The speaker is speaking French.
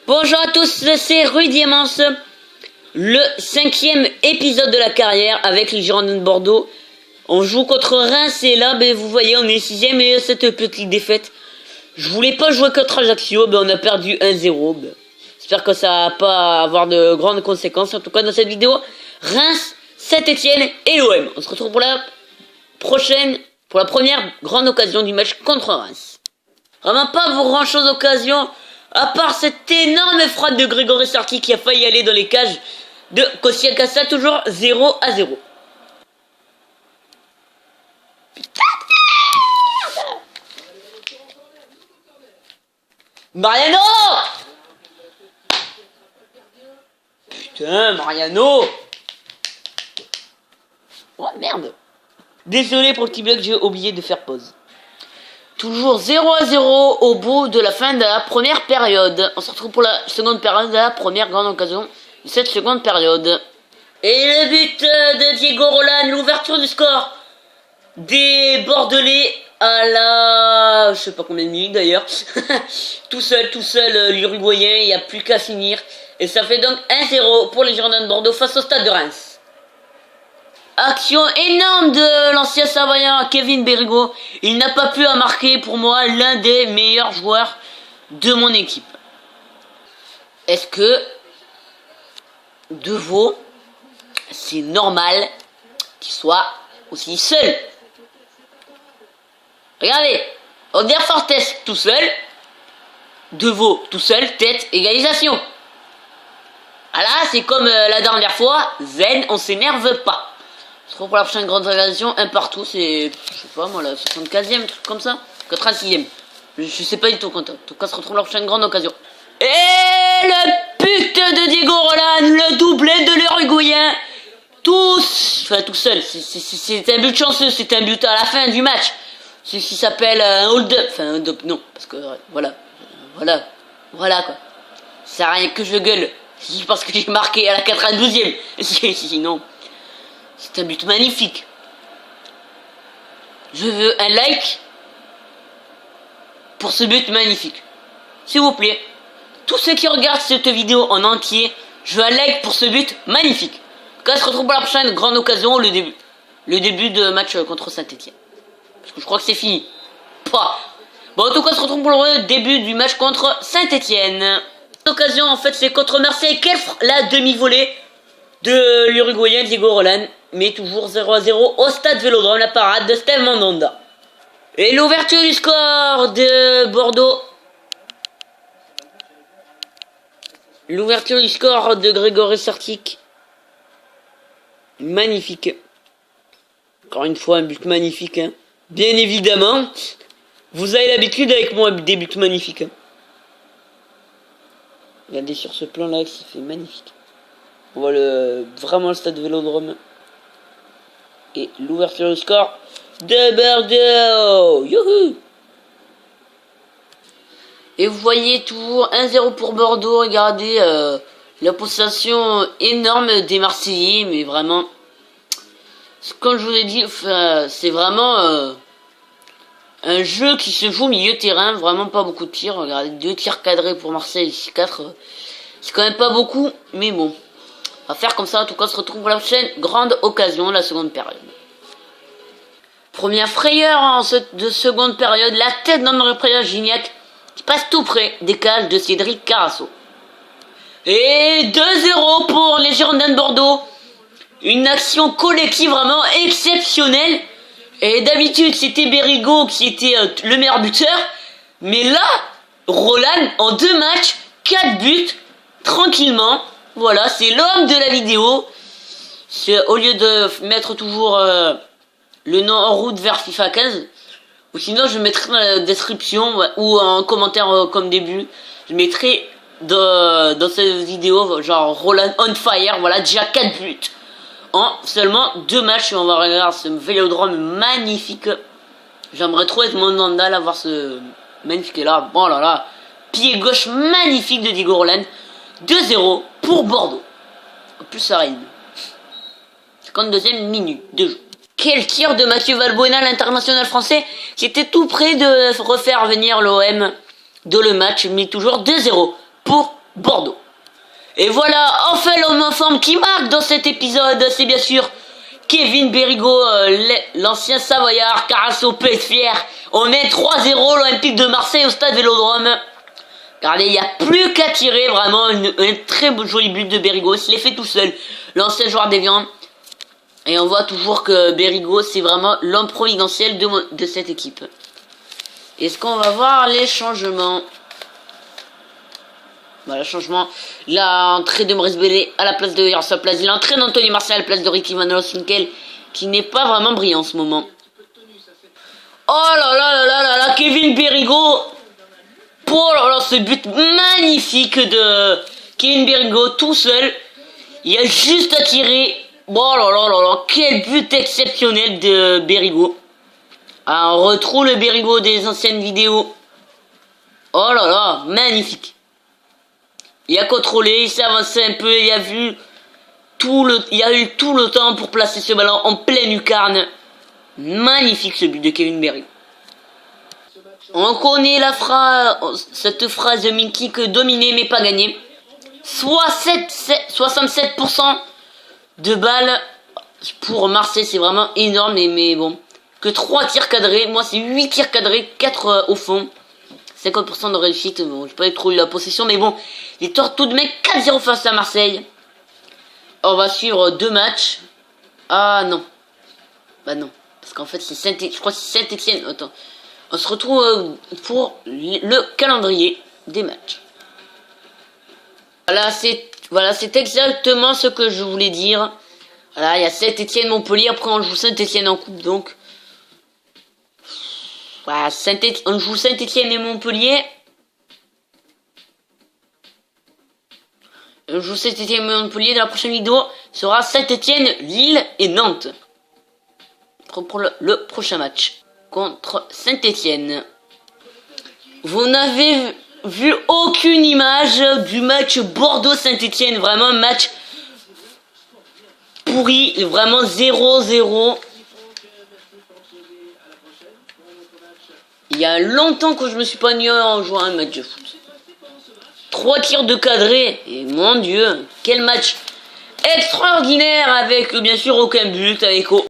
Bonjour à tous, c'est Rudy Diamance, le 5e épisode de la carrière avec les Girondins de Bordeaux. On joue contre Reims et là, vous voyez, on est 6e et cette petite défaite. Je voulais pas jouer contre Ajaccio, on a perdu 1-0. J'espère que ça va pas avoir de grandes conséquences. En tout cas, dans cette vidéo, Reims, Saint-Etienne et l'OM. On se retrouve pour la première grande occasion du match contre Reims. Vraiment pas grand chose d'occasion, à part cette énorme frappe de Grégory Sarki qui a failli aller dans les cages de Koscielny Kassa, toujours 0-0. Putain de merde! Mariano! Putain, Mariano! Oh merde! Désolé pour le petit bug, j'ai oublié de faire pause. Toujours 0-0 au bout de la fin de la première période. On se retrouve pour la seconde période, la première grande occasion de cette seconde période. Et le but de Diego Roland, l'ouverture du score des Bordelais à la... je sais pas combien de minutes d'ailleurs. tout seul, l'Uruguayen, il n'y a plus qu'à finir. Et ça fait donc 1-0 pour les Girondins de Bordeaux face au Stade de Reims. Action énorme de l'ancien Savoyard Kevin Berigo. Il n'a pas pu marquer pour moi l'un des meilleurs joueurs de mon équipe. Est-ce que Deveau, c'est normal qu'il soit aussi seul? Regardez, Oder Fortes tout seul, Deveau tout seul, tête, égalisation. Ah là, c'est comme la dernière fois, zen, on s'énerve pas. On se retrouve pour la prochaine grande organisation, un partout, c'est, je sais pas moi, la 75e, truc comme ça, 86e. Je sais pas du tout quand. En tout cas, on se retrouve pour la prochaine grande occasion. Et le but de Diego Roland, le doublé de l'Uruguayen, tout seul, c'est un but chanceux, c'est un but à la fin du match. C'est ce qui s'appelle un hold-up, enfin un hold-up, non, parce que voilà quoi. Ça sert à rien que je gueule, c'est parce que j'ai marqué à la 92e, sinon... C'est un but magnifique. Je veux un like pour ce but magnifique. S'il vous plaît. Tous ceux qui regardent cette vidéo en entier, je veux un like pour ce but magnifique. En tout cas, on se retrouve pour la prochaine grande occasion, le début de match contre Saint-Etienne. Parce que je crois que c'est fini. Pas. Bon, en tout cas, on se retrouve pour le début du match contre Saint-Etienne. L'occasion, en fait, c'est contre Marseille. Quelle la demi-volée de l'Uruguayen Diego Roland. Mais toujours 0-0 au stade Vélodrome, la parade de Steve Mandanda. Et l'ouverture du score de Bordeaux. L'ouverture du score de Grégory Sarki. Magnifique. Encore une fois, un but magnifique. Hein. Bien évidemment. Vous avez l'habitude avec moi des buts magnifiques. Hein. Regardez sur ce plan-là, c'est fait magnifique. On voit vraiment le stade Vélodrome. Et l'ouverture du score de Bordeaux. Youhou! Et vous voyez toujours 1-0 pour Bordeaux. Regardez la possession énorme des Marseillais. Mais vraiment, comme je vous ai dit, c'est vraiment un jeu qui se joue au milieu de terrain. Vraiment pas beaucoup de tirs. Regardez, 2 tirs cadrés pour Marseille, 4. C'est quand même pas beaucoup, mais bon. On va faire comme ça, en tout cas, on se retrouve pour la prochaine grande occasion, la seconde période. Première frayeur de seconde période, la tête d'André Gignac qui passe tout près des cages de Cédric Carasso. Et 2-0 pour les Girondins de Bordeaux. Une action collective vraiment exceptionnelle. Et d'habitude, c'était Berigo qui était le meilleur buteur. Mais là, Roland, en 2 matchs, 4 buts, tranquillement. Voilà, c'est l'homme de la vidéo. C'est au lieu de mettre toujours le nom en route vers FIFA 15, ou sinon je mettrai dans la description ou en commentaire comme début, je mettrai dans cette vidéo genre Roland on fire, voilà, déjà 4 buts en seulement 2 matchs. Et on va regarder ce Vélodrome magnifique. J'aimerais trop être mon Nandal, avoir ce magnifique là. Bon là là, pied gauche magnifique de Diego Roland. 2-0 pour Bordeaux. En plus ça arrive. 52e minute de jeu. Quel tir de Mathieu Valbuena, l'international français, qui était tout près de refaire venir l'OM de le match, mais toujours 2-0 pour Bordeaux. Et voilà, enfin l'homme en forme qui marque dans cet épisode, c'est bien sûr Kevin Bérigaud, l'ancien Savoyard. Carasso peut être fier. On met 3-0 l'Olympique de Marseille au stade Vélodrome. Regardez, il n'y a plus qu'à tirer, vraiment un très joli but de Bérigaud. Il se l'est fait tout seul, l'ancien joueur d'Évian. Et on voit toujours que Bérigaud, c'est vraiment l'homme providentiel de cette équipe. Est-ce qu'on va voir les changements? Voilà, changement. L'entrée de Maurice Bellé à la place de Yaroslav Plazy. L'entrée d'Anthony Martial à la place de Ricky Van Lossunkel, qui n'est pas vraiment brillant en ce moment. Oh là là là là là là, Kevin Bérigaud. Oh là là, ce but magnifique de Kevin Bérigaud tout seul. Il a juste à tirer. Oh là là là là, quel but exceptionnel de Bérigaud. Ah, on retrouve le Bérigaud des anciennes vidéos. Oh là là, magnifique. Il a contrôlé, il s'est avancé un peu, il a eu tout le temps pour placer ce ballon en pleine lucarne. Magnifique ce but de Kevin Bérigaud. On connaît cette phrase de Minky que dominer mais pas gagner. 67% de balles pour Marseille, c'est vraiment énorme, mais bon. Que 3 tirs cadrés, moi c'est 8 tirs cadrés, 4 au fond. 50% de réussite, bon, j'ai pas trop eu la possession, mais bon. Victoire tout de même 4-0 face à Marseille. On va suivre 2 matchs. Ah non. Bah non. Parce qu'en fait c'est Saint-Étienne, je crois que c'est Saint-Étienne. Attends. On se retrouve pour le calendrier des matchs. Voilà, c'est exactement ce que je voulais dire. Voilà, il y a Saint-Étienne, Montpellier. Après, on joue Saint-Étienne en coupe, donc. Voilà, on joue Saint-Étienne et Montpellier. On joue Saint-Étienne et Montpellier. Dans la prochaine vidéo, sera Saint-Étienne, Lille et Nantes. Pour le prochain match contre Saint-Étienne. Vous n'avez vu aucune image du match Bordeaux-Saint-Étienne. Vraiment un match pourri. Vraiment 0-0. Il y a longtemps que je me suis pas ennuyé en jouant un match de foot. 3 tirs de cadré. Et mon Dieu, quel match extraordinaire avec bien sûr aucun but. Avec